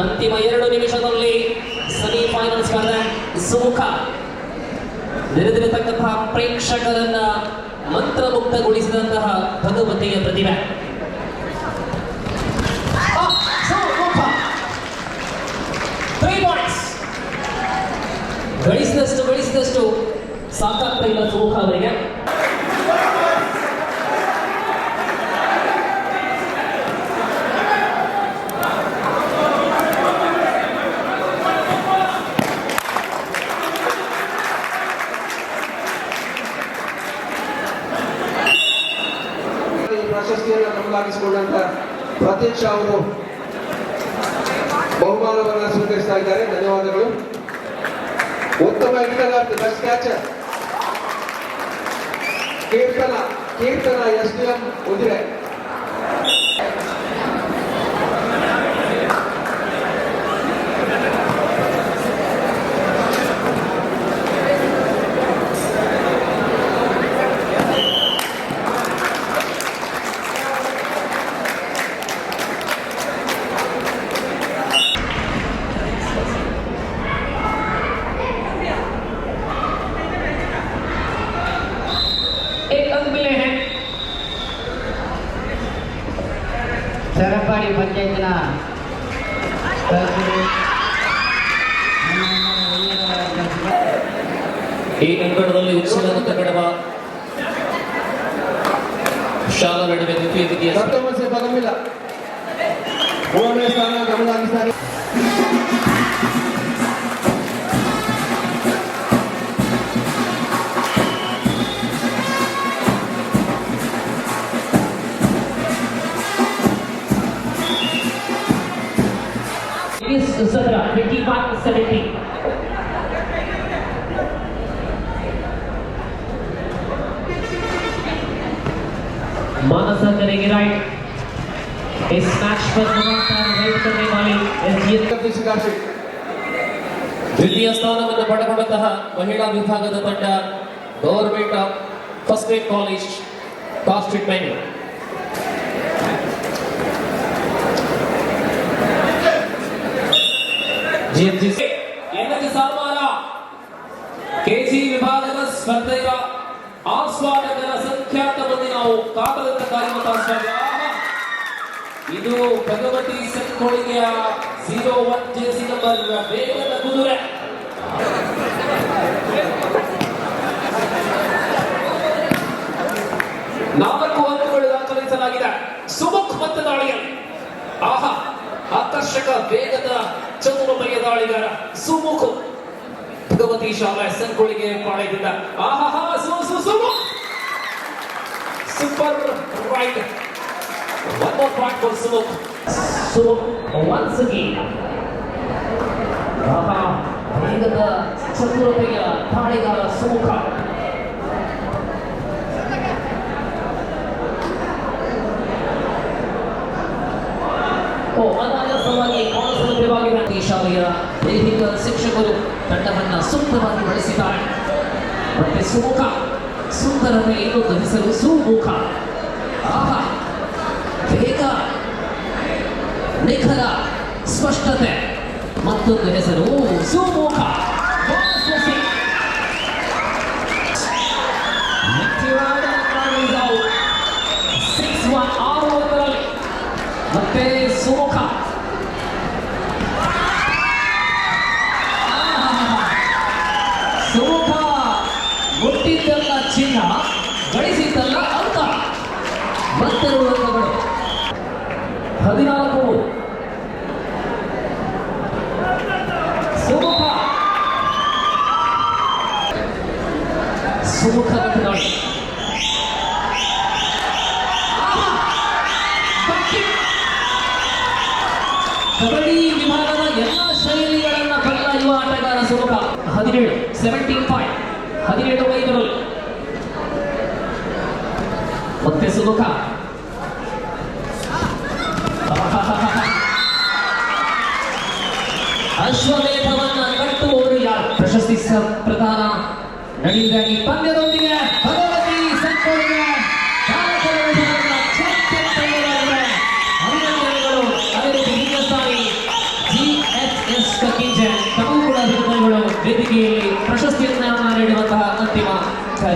ಅಂತಿಮ 2 ನಿಮಿಷದಲ್ಲಿ ಸೆಮಿಫೈನಲ್ ಸ್ಪರ್ಧೆ ಸುಮುಖ ನೆರೆದಿರತಕ್ಕಂತಹ ಪ್ರೇಕ್ಷಕರನ್ನ ಮಂತ್ರಮುಗ್ಧಗೊಳಿಸಿದಂತಹ ಭಗವತಿಯ ಪ್ರತಿಭೆ. ಗಳಿಸಿದಷ್ಟು ಸಾಕಾಗ್ತಾ ಇಲ್ಲ ಸುಮುಖ ಅವರಿಗೆ. ಪ್ರಶಸ್ತಿಯನ್ನು ನಮಗಾಗಿಸಿಕೊಂಡಂತ ಪ್ರತೀಕ್ಷಾ ಅವರು ಬಹುಮಾನವನ್ನು ಸ್ವೀಕರಿಸ್ತಾ ಇದ್ದಾರೆ. ಧನ್ಯವಾದಗಳು. ಉತ್ತಮ ಹಿಡಿತಗಾರ್ತಿ ಬೆಸ್ಟ್ ಕ್ಯಾಚರ್ ಕೀರ್ತನ SDM ಉಜಿರೆ. ಸರಪಾಡಿ ಪಂಚಾಯತ್ನ ಈ ಅಂಕಣದಲ್ಲಿ ಉತ್ಸವ ಮತ್ತು ಕಡಬ ಶಾಲಾ ನಡುವೆ ದ್ವಿತೀಯ ದ್ವಿತೀಯ ಪದವಿಲ್ಲ 3ನೇ ಸ್ಥಾನ ನಮಗಾಗಿದ್ದಾರೆ. Zadra 21-17. मानसा करेगी राइट. इस मैच पर लगातार राइड करने वाली द्वितीय ಸ್ಥಾನವನ್ನು ಪಡೆದುಕೊಂಡಂತಹ ಮಹಿಳಾ ವಿಭಾಗದ ತಂಡ government of first aid college cost treatment. ಸಾಮಾನ ಕೆಸಿ ವಿಭಾಗದ ಸ್ಪರ್ಧೆಯ ಆಸ್ವಾದಕರ ಸಂಖ್ಯಾತ ಮಂದಿ ನಾವು ಕಾಕದಿಂದ ಕಾರ್ಯಮತ. ಇದು ಭಗವತಿ ಸಂಕೋಳಿಗೆಯ 01 ಜೆಸಿ ನಂಬರ್ ವೇಗದ ಕುದುರೆ. ನಾಲ್ಕು ಅಂಕಗಳು ದಾಖಲಿಸಲಾಗಿದೆ ಸುಮುಖ್ ಮತ್ತು ದಾಳಿಯಲ್ಲಿ. ಆಹಾ, ಆಕರ್ಷಕ ವೇಗದ ಚತುರಮಯ ದಾಳಿಗಾರ ಸುಮುಖ ಭಗವತಿ ಶಾಲಾ ಸಂಕೋಳಿಗೆ ಪಾಳಯದಿಂದ. ಆಹಾ, super ride. One more point for Sumukh. Sumukh once again. ಆಹಾ, ವೇಗದ ಚತುರತೆಯ ದಾಳಿಗಾರ ಸುಮುಖ. ಅನಾಯಾಸವಾಗಿ ಕಾಣಿಸಲಭ್ಯವಾಗಿರುವ ಈ ಶಾಲೆಯ ದೈಹಿಕ ಶಿಕ್ಷಕರು ತಂಡವನ್ನು ಸೂಕ್ತವಾಗಿ ಬಳಸಿದ್ದಾರೆ. ಮತ್ತೆ ಸುಮುಖ ಸುಂದರತೆ ಇನ್ನೊಂದು ಹೆಸರು ಸುಮುಖ. ಆಹಾ, ವೇಗ, ನಿಖರ, ಸ್ಪಷ್ಟತೆ ಮತ್ತೊಂದು ಹೆಸರು ಸುಮುಖ. ಮತ್ತೆ ಸುಮುಖ ಮುಟ್ಟಿದ್ದಲ್ಲ ಚಿನ್ನ, ಗಳಿಸಿದ್ದಲ್ಲ ಅಂತ. ಮತ್ತೆರಡು ಅಂಕಗಳು 14. ಸುಮುಖ ಮತ್ತು ದಾಳಿ. ಕಬಡ್ಡಿ ವಿಭಾಗದ ಎಲ್ಲ ಶೈಲಿಗಳನ್ನ ಬಲ್ಲ ಯುವ ಆಟಗಾರ ಸುಮುಖ. 17 ವೈದ್ಯರು. ಮತ್ತೆ ಸುಮುಖ ಅಶ್ವಮೇಧವನ್ನ ಕಟ್ಟುವವರು ಯಾರು? ಪ್ರಶಸ್ತಿ ಪ್ರದಾನ ನಡೆಯುವ ಈ ಪಂದ್ಯದೊಂದಿಗೆ ಭಗವತಿ ಸಂಕೋಳಿಗೆ ಅಭಿನಂದನೆಗಳು. ಅದೇ ರೀತಿ ಹಿರಿಯ ಸ್ಥಾನಿ ವೇದಿಕೆಯಲ್ಲಿ ಪ್ರಶಸ್ತಿಯನ್ನ